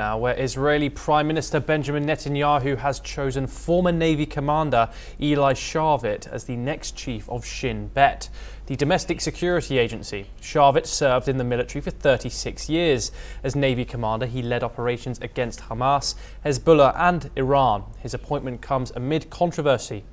Now, where Israeli Prime Minister Benjamin Netanyahu has chosen former Navy commander Eli Sharvit as the next chief of Shin Bet, the domestic security agency. Sharvit served in the military for 36 years. As Navy commander, he led operations against Hamas, Hezbollah and Iran. His appointment comes amid controversy.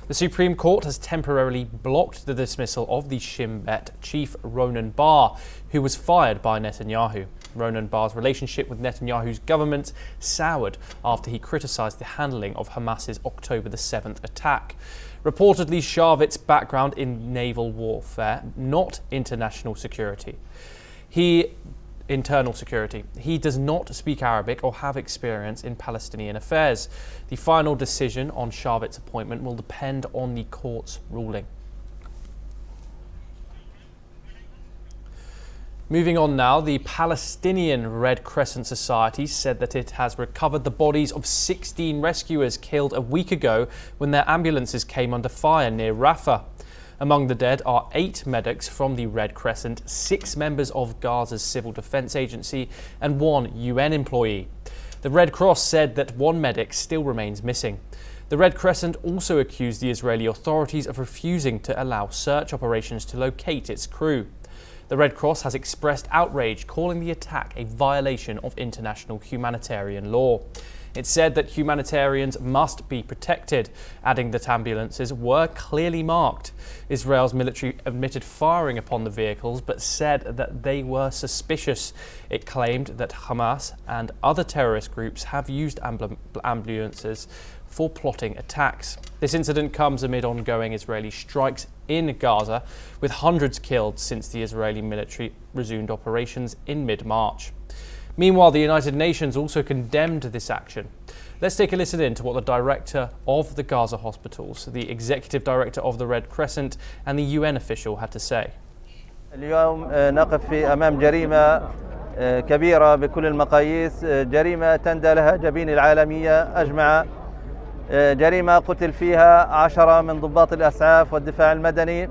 The Supreme Court has temporarily blocked the dismissal of the Shin Bet chief Ronen Bar, who was fired by Netanyahu. Ronen Bar's relationship with Netanyahu's government soured after he criticised the handling of Hamas's October the 7th attack. Reportedly, Sharvit's background in naval warfare, not internal security. He does not speak Arabic or have experience in Palestinian affairs. The final decision on Sharvit's appointment will depend on the court's ruling. Moving on now, the Palestinian Red Crescent Society said that it has recovered the bodies of 16 rescuers killed a week ago when their ambulances came under fire near Rafah. Among the dead are 8 medics from the Red Crescent, 6 members of Gaza's Civil Defense Agency and 1 UN employee. The Red Cross said that 1 medic still remains missing. The Red Crescent also accused the Israeli authorities of refusing to allow search operations to locate its crew. The Red Cross has expressed outrage, calling the attack a violation of international humanitarian law. It said that humanitarians must be protected, adding that ambulances were clearly marked. Israel's military admitted firing upon the vehicles, but said that they were suspicious. It claimed that Hamas and other terrorist groups have used ambulances for plotting attacks. This incident comes amid ongoing Israeli strikes in Gaza, with hundreds killed since the Israeli military resumed operations in mid-March. Meanwhile, the United Nations also condemned this action. Let's take a listen in to what the director of the Gaza hospitals, the executive director of the Red Crescent and the UN official had to say. اليوم نقف أمام جريمة كبيرة بكل المقاييس، جريمة تندى لها جبين العالمية أجمع، جريمة قتل فيها 10 من ضباط الإسعاف والدفاع المدني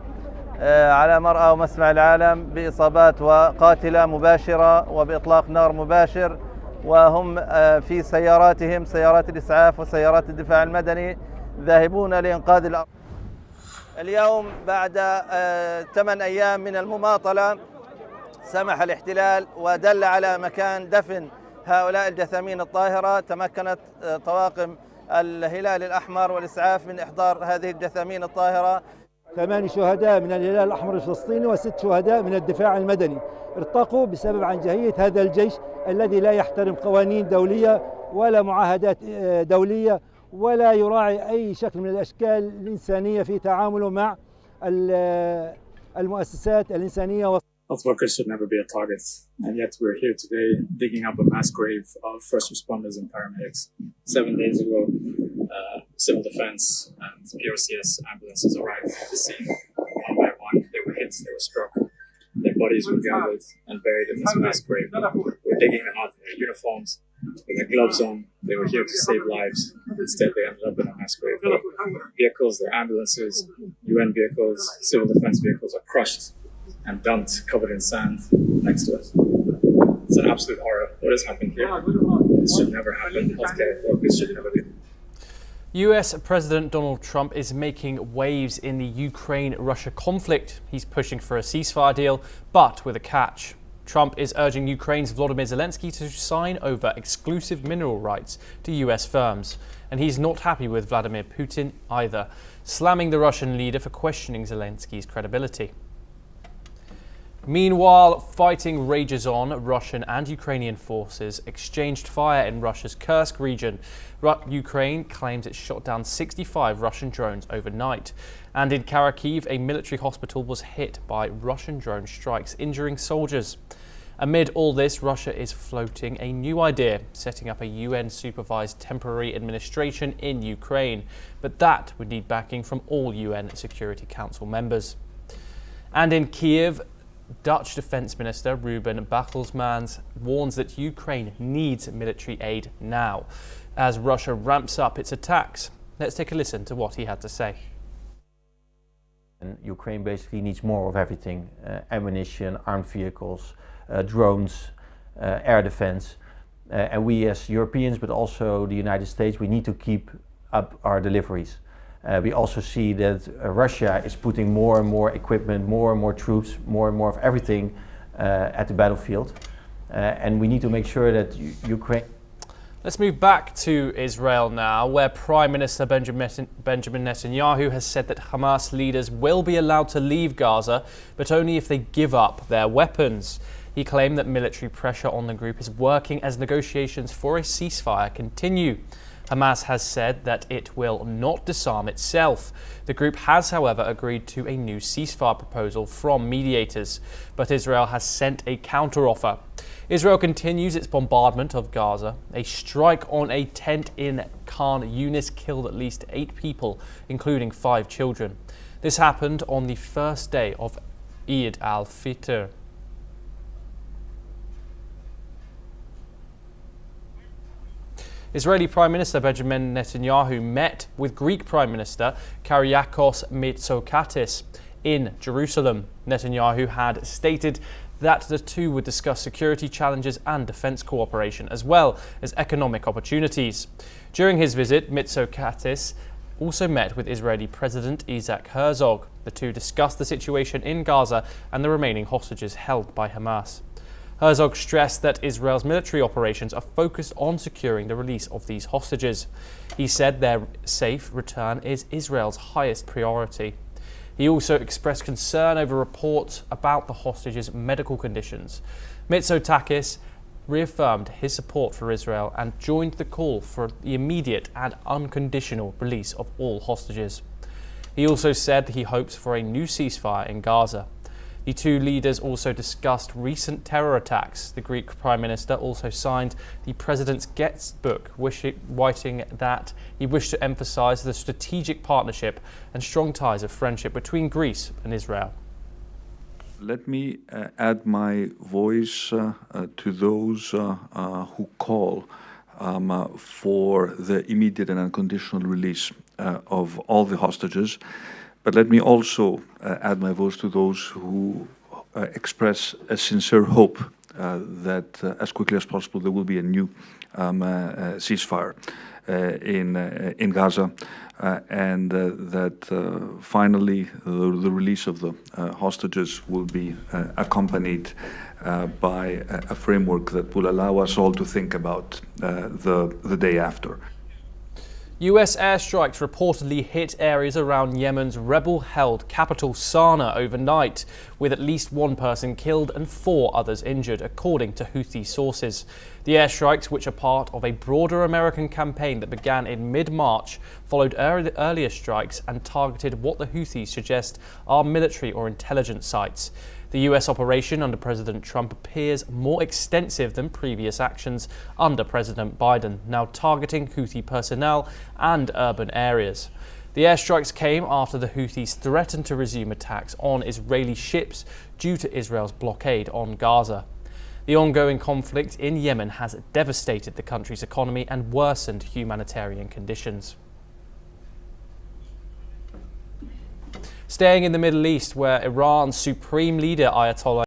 على مرأى ومسمع العالم بإصابات وقاتلة مباشرة وبإطلاق نار مباشر، وهم في سياراتهم، سيارات الإسعاف وسيارات الدفاع المدني، ذاهبون لإنقاذ الأرض. اليوم بعد 8 أيام من المماطلة سمح الاحتلال ودل على مكان دفن هؤلاء الجثامين الطاهرة. تمكنت طواقم الهلال الأحمر والإسعاف من إحضار هذه الجثامين الطاهرة. 8 شهداء من الهلال الأحمر الفلسطيني و6 شهداء من الدفاع المدني ارتقوا بسبب عنجهية هذا الجيش الذي لا يحترم قوانين دولية ولا معاهدات دولية ولا يراعي أي شكل من الأشكال الإنسانية في تعامله مع المؤسسات الإنسانية. Health workers should never be a target, and yet we're here today digging up a mass grave of first responders and paramedics. 7 days ago, civil defense and POCS ambulances arrived at the scene. One by one, they were hit, they were struck. Their bodies were gathered and buried in this mass grave. We're digging them out in their uniforms, with their gloves on. They were here to save lives. Instead, they ended up in a mass grave. Their vehicles, their ambulances, UN vehicles, civil defense vehicles are crushed and dumped, covered in sand, next to us. It's an absolute horror. What has happened here? This should never happen. Healthcare workers should never be. US President Donald Trump is making waves in the Ukraine-Russia conflict. He's pushing for a ceasefire deal, but with a catch. Trump is urging Ukraine's Volodymyr Zelensky to sign over exclusive mineral rights to US firms. And he's not happy with Vladimir Putin either, slamming the Russian leader for questioning Zelensky's credibility. Meanwhile, fighting rages on. Russian and Ukrainian forces exchanged fire in Russia's Kursk region. Ukraine claims it shot down 65 Russian drones overnight. And in Kharkiv, a military hospital was hit by Russian drone strikes, injuring soldiers. Amid all this, Russia is floating a new idea, setting up a UN-supervised temporary administration in Ukraine. But that would need backing from all UN Security Council members. And in Kiev, Dutch Defence Minister Ruben Bartelsmans warns that Ukraine needs military aid now, as Russia ramps up its attacks. Let's take a listen to what he had to say. And Ukraine basically needs more of everything, ammunition, armed vehicles, drones, air defense. And we as Europeans, but also the United States, we need to keep up our deliveries. We also see that Russia is putting more and more equipment, more and more troops, more and more of everything at the battlefield. And we need to make sure that Ukraine... Let's move back to Israel now, where Prime Minister Benjamin Netanyahu has said that Hamas leaders will be allowed to leave Gaza, but only if they give up their weapons. He claimed that military pressure on the group is working as negotiations for a ceasefire continue. Hamas has said that it will not disarm itself. The group has, however, agreed to a new ceasefire proposal from mediators, but Israel has sent a counteroffer. Israel continues its bombardment of Gaza. A strike on a tent in Khan Yunis killed at least 8 people, including 5 children. This happened on the first day of Eid al-Fitr. Israeli Prime Minister Benjamin Netanyahu met with Greek Prime Minister Kyriakos Mitsotakis in Jerusalem. Netanyahu had stated that the two would discuss security challenges and defence cooperation, as well as economic opportunities. During his visit, Mitsotakis also met with Israeli President Isaac Herzog. The two discussed the situation in Gaza and the remaining hostages held by Hamas. Herzog stressed that Israel's military operations are focused on securing the release of these hostages. He said their safe return is Israel's highest priority. He also expressed concern over reports about the hostages' medical conditions. Mitsotakis reaffirmed his support for Israel and joined the call for the immediate and unconditional release of all hostages. He also said that he hopes for a new ceasefire in Gaza. The two leaders also discussed recent terror attacks. The Greek Prime Minister also signed the President's guest book, writing that he wished to emphasise the strategic partnership and strong ties of friendship between Greece and Israel. Let me add my voice to those who call for the immediate and unconditional release of all the hostages. But let me also add my voice to those who express a sincere hope that as quickly as possible there will be a new ceasefire in Gaza, and that finally the release of the hostages will be accompanied by a framework that will allow us all to think about the day after. US airstrikes reportedly hit areas around Yemen's rebel-held capital Sana'a overnight, with at least 1 person killed and 4 others injured, according to Houthi sources. The airstrikes, which are part of a broader American campaign that began in mid-March, followed earlier strikes and targeted what the Houthis suggest are military or intelligence sites. The US operation under President Trump appears more extensive than previous actions under President Biden, now targeting Houthi personnel and urban areas. The airstrikes came after the Houthis threatened to resume attacks on Israeli ships due to Israel's blockade on Gaza. The ongoing conflict in Yemen has devastated the country's economy and worsened humanitarian conditions. Staying in the Middle East, where Iran's supreme leader Ayatollah